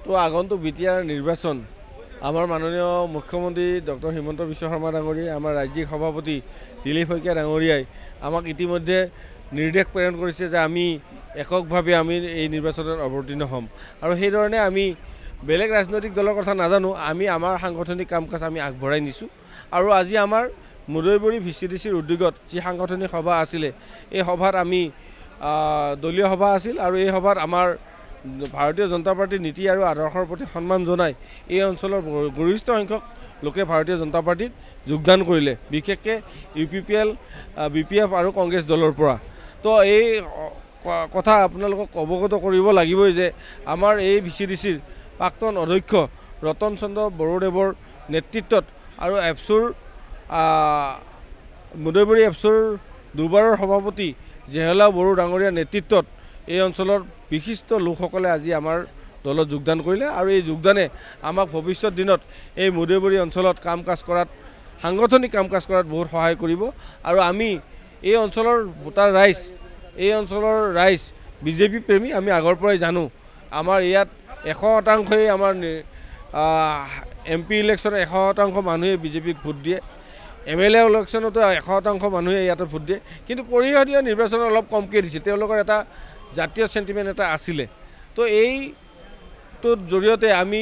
তো আগন্তুক বিটিআৰ নিৰ্বাচন আমাৰ মাননীয় মুখ্যমন্ত্ৰী ডক্টৰ হিমন্ত বিশ্ব শৰ্মা ডাঙৰীয়াই আমাৰ ৰাজ্যিক সভাপতি দিলীপ শইকীয়া ডাঙৰীয়াই আমাক ইতিমধ্যে নিৰ্দেশ প্ৰেৰণ কৰিছে যে আমি এককভাৱে আমি এই নিৰ্বাচনত অৱতীৰ্ণ হ'ম আৰু সেইধৰণে আমি বেলেগ ৰাজনৈতিক দলৰ কথা নাজানো আমি আমাৰ সাংগঠনিক কাম কাজ আমি আগবঢ়াই নিছোঁ আৰু আজি আমাৰ মুদৈবৰী VCDCৰ উদ্যোগত যি সাংগঠনিক সভা আছিলে এই সভাত আমি দলীয় সভা আছিল আৰু এই সভাত আমাৰ ভাৰতীয় জনতা পাৰ্টিৰ নীতি আৰু আদৰ্শৰ প্ৰতি সন্মান জনাই এই অঞ্চলৰ গৰিষ্ঠ সংখ্যক লোকে ভাৰতীয় জনতা পাৰ্টিত যোগদান কৰিলে বিশেষকৈ UPPL BPF আৰু কংগ্ৰেছ দলৰ পৰা তো এই কথা আপোনালোকক অৱগত কৰিব লাগিবই যে আমাৰ এই VCDCৰ প্ৰাক্তন অধ্যক্ষ ৰতন চন্দ্ৰ বড়োদেৱৰ নেতৃত্বত আৰু এপছুৰ মুদৈবৰী এপছুৰ দুবাৰৰ সভাপতি জেহেলা বড়ো ডাঙৰীয়াৰ নেতৃত্বত এই অঞ্চলৰ বিশিষ্ট লোকসকলে আজি আমাৰ দলত যোগদান কৰিলে আৰু এই যোগদানে আমাক ভৱিষ্যত দিনত এই মুদৈবৰী অঞ্চলত কাম কাজ কৰাত সাংগঠনিক কাম কাজ কৰাত বহুত সহায় কৰিব আৰু আমি এই অঞ্চলৰ ভোটাৰ ৰাইজ এই অঞ্চলৰ ৰাইজ বিজেপি প্ৰেমী আমি আগৰ পৰাই জানো আমাৰ ইয়াত 100% আমাৰ MP ইলেকশ্যনত 100% মানুহে বিজেপিক ভোট দিয়ে MLA ইলেকশ্যনতো 100% মানুহে ইয়াতে ভোট দিয়ে কিন্তু পৰিষদীয় নিৰ্বাচনত অলপ কমকৈ দিছিল তেওঁলোকৰ এটা জাতীয় সেন্টিমেন্ট এটা আছিলে তো এইটোৰ জৰিয়তে আমি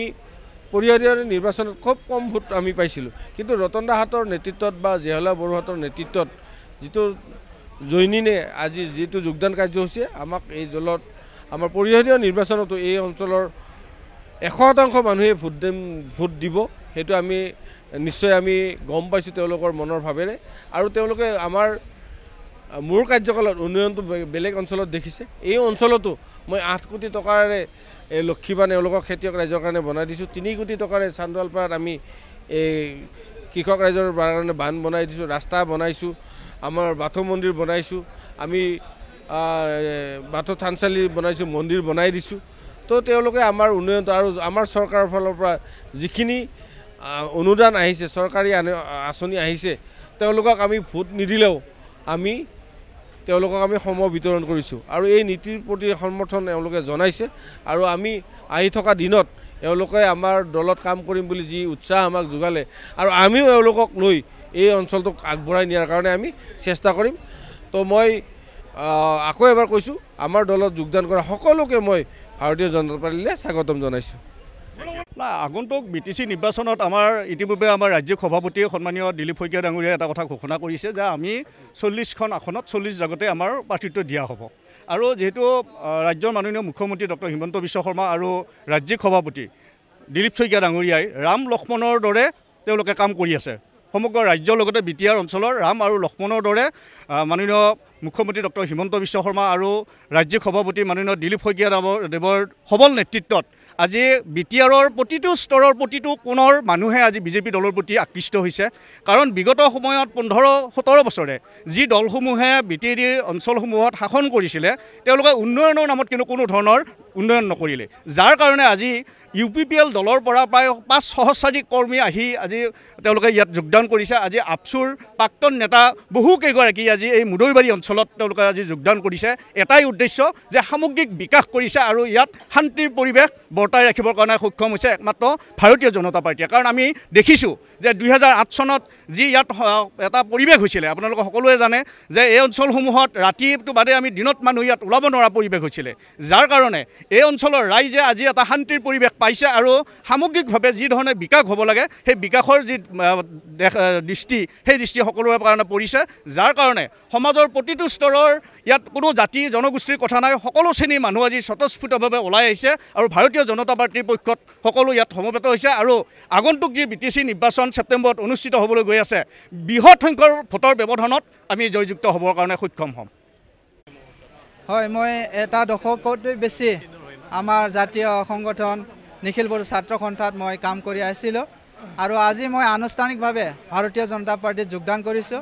পৰিষদীয় নিৰ্বাচনত খুব কম ভোট আমি পাইছিলোঁ কিন্তু ৰতন দাহঁতৰ নেতৃত্বত বা জেহেলা বড়োহঁতৰ নেতৃত্বত যিটো জৈনিনে আজি যিটো যোগদান কাৰ্যসূচীয়ে আমাক এই দলত আমাৰ পৰিষদীয় নিৰ্বাচনতো এই অঞ্চলৰ 100% মানুহে ভোট দিব সেইটো আমি নিশ্চয় আমি গম পাইছোঁ তেওঁলোকৰ মনৰ ভাৱেৰে আৰু তেওঁলোকে আমাৰ মোৰ কাৰ্যকালত উন্নয়নটো বেলেগ অঞ্চলত দেখিছে এই অঞ্চলতো মই 8 কোটি টকাৰে এই লক্ষীবান এওঁলোকক খেতিয়ক ৰাইজৰ কাৰণে বনাই দিছোঁ 3 কোটি টকাৰে চান্দোৱালপাৰাত আমি এই কৃষক ৰাইজৰ কাৰণে বান্ধ বনাই দিছোঁ ৰাস্তা বনাইছোঁ আমাৰ বাথৌ মন্দিৰ বনাইছোঁ আমি বাথৌ থানচালি বনাইছোঁ মন্দিৰ বনাই দিছোঁ তো তেওঁলোকে আমাৰ উন্নয়নটো আৰু আমাৰ চৰকাৰৰ ফালৰ পৰা যিখিনি অনুদান আহিছে চৰকাৰী আঁচনি আহিছে তেওঁলোকক আমি ভোট নিদিলেও আমি তেওঁলোকক আমি সম বিতৰণ কৰিছোঁ আৰু এই নীতিৰ প্ৰতি সমৰ্থন এওঁলোকে জনাইছে আৰু আমি আহি থকা দিনত এওঁলোকে আমাৰ দলত কাম কৰিম বুলি যি উৎসাহ আমাক যোগালে আৰু আমিও এওঁলোকক লৈ এই অঞ্চলটোক আগবঢ়াই নিয়াৰ কাৰণে আমি চেষ্টা কৰিম তো মই আকৌ এবাৰ কৈছোঁ আমাৰ দলত যোগদান কৰা সকলোকে মই ভাৰতীয় জনতা পাৰ্টিলৈ স্বাগতম জনাইছোঁ আগন্তুক BTC নিৰ্বাচনত আমাৰ ইতিপূৰ্বে আমাৰ ৰাজ্যিক সভাপতি সন্মানীয় দিলীপ শইকীয়া ডাঙৰীয়াই এটা কথা ঘোষণা কৰিছে যে আমি 40খন আসনত 40 জাগতে আমাৰ প্ৰাৰ্থিত্ব দিয়া হ'ব আৰু যেহেতু ৰাজ্যৰ মাননীয় মুখ্যমন্ত্ৰী ডক্টৰ হিমন্ত বিশ্ব শৰ্মা আৰু ৰাজ্যিক সভাপতি দিলীপ শইকীয়া ডাঙৰীয়াই ৰাম লক্ষ্মণৰ দৰে তেওঁলোকে কাম কৰি আছে সমগ্ৰ ৰাজ্যৰ লগতে বিটিআৰ অঞ্চলৰ ৰাম আৰু লক্ষ্মণৰ দৰে মাননীয় মুখ্যমন্ত্ৰী ডক্টৰ হিমন্ত বিশ্ব শৰ্মা আৰু ৰাজ্যিক সভাপতি মাননীয় দিলীপ শইকীয়া দেৱৰ সবল নেতৃত্বত আজি বিটিআৰৰ প্ৰতিটো স্তৰৰ প্ৰতিটো কোণৰ মানুহে আজি বিজেপি দলৰ প্ৰতি আকৃষ্ট হৈছে কাৰণ বিগত সময়ত 15-17 বছৰে যি দলসমূহে বিটিআৰ অঞ্চলসমূহত শাসন কৰিছিলে তেওঁলোকে উন্নয়নৰ নামত কিন্তু কোনো ধৰণৰ উন্নয়ন নকৰিলে যাৰ কাৰণে আজি UPPL দলৰ পৰা প্ৰায় 5 সহস্ৰাধিক কৰ্মী আহি আজি তেওঁলোকে ইয়াত যোগদান কৰিছে আজি আপচুৰ প্ৰাক্তন নেতা বহুকেইগৰাকী আজি এই মুদৈবাৰী অঞ্চলত তেওঁলোকে আজি যোগদান কৰিছে এটাই উদ্দেশ্য যে সামগ্ৰিক বিকাশ কৰিছে আৰু ইয়াত শান্তিৰ পৰিৱেশ বৰ্তাই ৰাখিবৰ কাৰণে সক্ষম হৈছে একমাত্ৰ ভাৰতীয় জনতা পাৰ্টিয়ে কাৰণ আমি দেখিছোঁ যে 2008 চনত যি ইয়াত এটা পৰিৱেশ হৈছিলে আপোনালোকে সকলোৱে জানে যে এই অঞ্চলসমূহত ৰাতিটো বাদে আমি দিনত মানুহ ইয়াত ওলাব নোৱাৰা পৰিৱেশ হৈছিলে যাৰ কাৰণে এই অঞ্চলৰ ৰাইজে আজি এটা শান্তিৰ পৰিৱেশ পাইছে আৰু সামগ্ৰিকভাৱে যি ধৰণে বিকাশ হ'ব লাগে সেই বিকাশৰ যি দৃষ্টি সেই দৃষ্টি সকলোৰে কাৰণে পৰিছে যাৰ কাৰণে সমাজৰ প্ৰতিটো স্তৰৰ ইয়াত কোনো জাতি জনগোষ্ঠীৰ কথা নাই সকলো শ্ৰেণীৰ মানুহ আজি স্বতঃস্ফূৰ্তভাৱে ওলাই আহিছে আৰু ভাৰতীয় জনতা পাৰ্টিৰ পক্ষত সকলো ইয়াত সমবেত হৈছে আৰু আগন্তুক যি BTC নিৰ্বাচন ছেপ্টেম্বৰত অনুষ্ঠিত হ'বলৈ গৈ আছে বৃহৎ সংখ্যৰ ভোটৰ ব্যৱধানত আমি জয়যুক্ত হ'বৰ কাৰণে সক্ষম হ'ম হয় মই এটা দশকতকৈ বেছি আমাৰ জাতীয় সংগঠন নিখিল বড়ো ছাত্ৰ সন্থাত মই কাম কৰি আছিলোঁ আৰু আজি মই আনুষ্ঠানিকভাৱে ভাৰতীয় জনতা পাৰ্টিত যোগদান কৰিছোঁ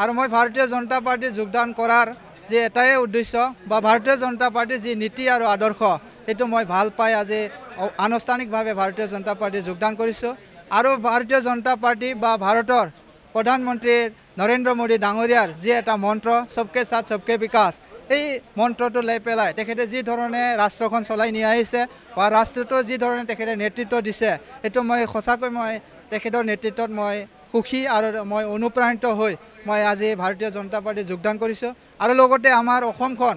আৰু মই ভাৰতীয় জনতা পাৰ্টিত যোগদান কৰাৰ যে এটাই উদ্দেশ্য বা ভাৰতীয় জনতা পাৰ্টিৰ যি নীতি আৰু আদৰ্শ সেইটো মই ভাল পাই আজি আনুষ্ঠানিকভাৱে ভাৰতীয় জনতা পাৰ্টিত যোগদান কৰিছোঁ আৰু ভাৰতীয় জনতা পাৰ্টি বা ভাৰতৰ প্ৰধানমন্ত্ৰী নৰেন্দ্ৰ মোদী ডাঙৰীয়াৰ যি এটা মন্ত্ৰ সবকে সাথ সবকে বিকাশ এই মন্ত্ৰটো লৈ পেলাই তেখেতে যি ধৰণে ৰাষ্ট্ৰখন চলাই নি আহিছে বা ৰাষ্ট্ৰটো যি ধৰণে তেখেতে নেতৃত্ব দিছে এইটো মই সঁচাকৈ মই তেখেতৰ নেতৃত্বত মই সুখী আৰু মই অনুপ্ৰাণিত হৈ মই আজি ভাৰতীয় জনতা পাৰ্টীত যোগদান কৰিছোঁ আৰু লগতে আমাৰ অসমখন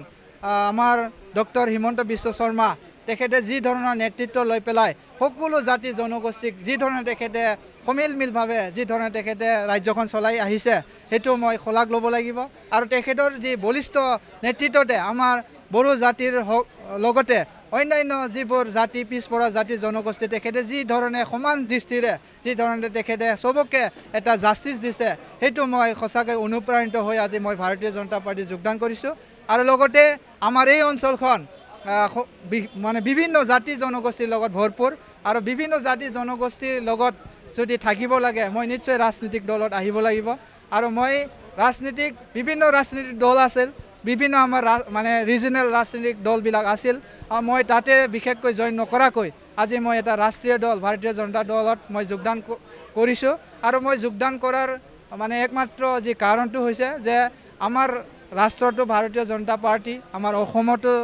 আমাৰ ডক্টৰ হিমন্ত বিশ্ব শৰ্মা তেখেতে যি ধৰণৰ নেতৃত্ব লৈ পেলাই সকলো জাতি জনগোষ্ঠীক যি ধৰণে তেখেতে সমিলমিলভাৱে যি ধৰণে তেখেতে ৰাজ্যখন চলাই আহিছে সেইটো মই শলাগ ল'ব লাগিব আৰু তেখেতৰ যি বলিষ্ঠ নেতৃত্বতে আমাৰ বড়ো জাতিৰ লগতে অন্যান্য যিবোৰ জাতি পিছপৰা জাতি জনগোষ্ঠী তেখেতে যি ধৰণে সমান দৃষ্টিৰে যি ধৰণে তেখেতে চবকে এটা জাষ্টিছ দিছে সেইটো মই সঁচাকৈ অনুপ্ৰাণিত হৈ আজি মই ভাৰতীয় জনতা পাৰ্টীত যোগদান কৰিছোঁ আৰু লগতে আমাৰ এই অঞ্চলখন মানে বিভিন্ন জাতি জনগোষ্ঠীৰ লগত ভৰপূৰ আৰু বিভিন্ন জাতি জনগোষ্ঠীৰ লগত যদি থাকিব লাগে মই নিশ্চয় ৰাজনৈতিক দলত আহিব লাগিব আৰু মই বিভিন্ন ৰাজনৈতিক দল আছিল বিভিন্ন আমাৰ মানে ৰিজনেল ৰাজনৈতিক দলবিলাক আছিল মই তাতে বিশেষকৈ জইন নকৰাকৈ আজি মই এটা ৰাষ্ট্ৰীয় দল ভাৰতীয় জনতা দলত মই যোগদান কৰিছোঁ আৰু মই যোগদান কৰাৰ মানে একমাত্ৰ যি কাৰণটো হৈছে যে আমাৰ ৰাষ্ট্ৰটো ভাৰতীয় জনতা পাৰ্টি আমাৰ অসমতো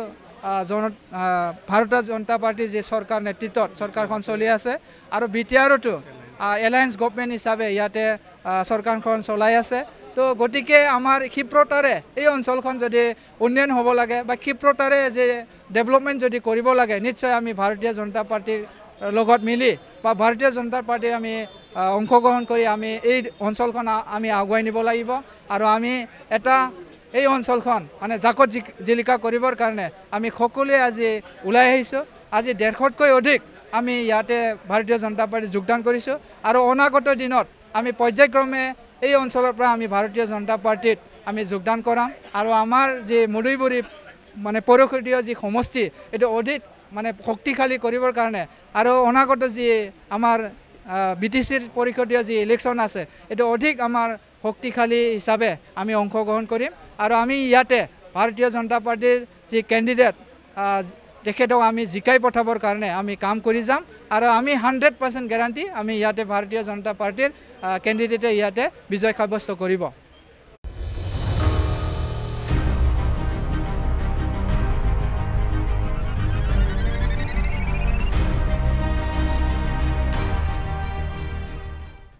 ভাৰতীয় জনতা পাৰ্টিৰ যি চৰকাৰ নেতৃত্বত চৰকাৰখন চলি আছে আৰু বিটিআৰতো এলায়েন্স গভৰ্ণমেণ্ট হিচাপে ইয়াতে চৰকাৰখন চলাই আছে তো গতিকে আমাৰ ক্ষিপ্ৰতাৰে এই অঞ্চলখন যদি উন্নয়ন হ'ব লাগে বা ক্ষিপ্ৰতাৰে যে ডেভেলপমেণ্ট যদি কৰিব লাগে নিশ্চয় আমি ভাৰতীয় জনতা পাৰ্টিৰ লগত মিলি বা ভাৰতীয় জনতা পাৰ্টিৰ আমি অংশগ্ৰহণ কৰি আমি এই অঞ্চলখন আমি আগুৱাই নিব লাগিব আৰু আমি এটা এই অঞ্চলখন মানে জাকত জিলিকা কৰিবৰ কাৰণে আমি সকলোৱে আজি ওলাই আহিছোঁ আজি 150তকৈ অধিক আমি ইয়াতে ভাৰতীয় জনতা পাৰ্টীত যোগদান কৰিছোঁ আৰু অনাগত দিনত আমি পৰ্যায়ক্ৰমে এই অঞ্চলৰ পৰা আমি ভাৰতীয় জনতা পাৰ্টীত আমি যোগদান কৰাম আৰু আমাৰ যি মদুইবুৰী মানে পৌৰসদীয় যি সমষ্টি এইটো অধিক মানে শক্তিশালী কৰিবৰ কাৰণে আৰু অনাগত যি আমাৰ বিটিচিৰ পৰিষদীয় যি ইলেকশ্যন আছে এইটো অধিক আমাৰ শক্তিশালী হিচাপে আমি অংশগ্ৰহণ কৰিম আৰু আমি ইয়াতে ভাৰতীয় জনতা পাৰ্টীৰ যি কেণ্ডিডেট তেখেতক আমি জিকাই পঠাবৰ কাৰণে আমি কাম কৰি যাম আৰু আমি 100% গেৰাণ্টি আমি ইয়াতে ভাৰতীয় জনতা পাৰ্টীৰ কেণ্ডিডেটে ইয়াতে বিজয় সাব্যস্ত কৰিব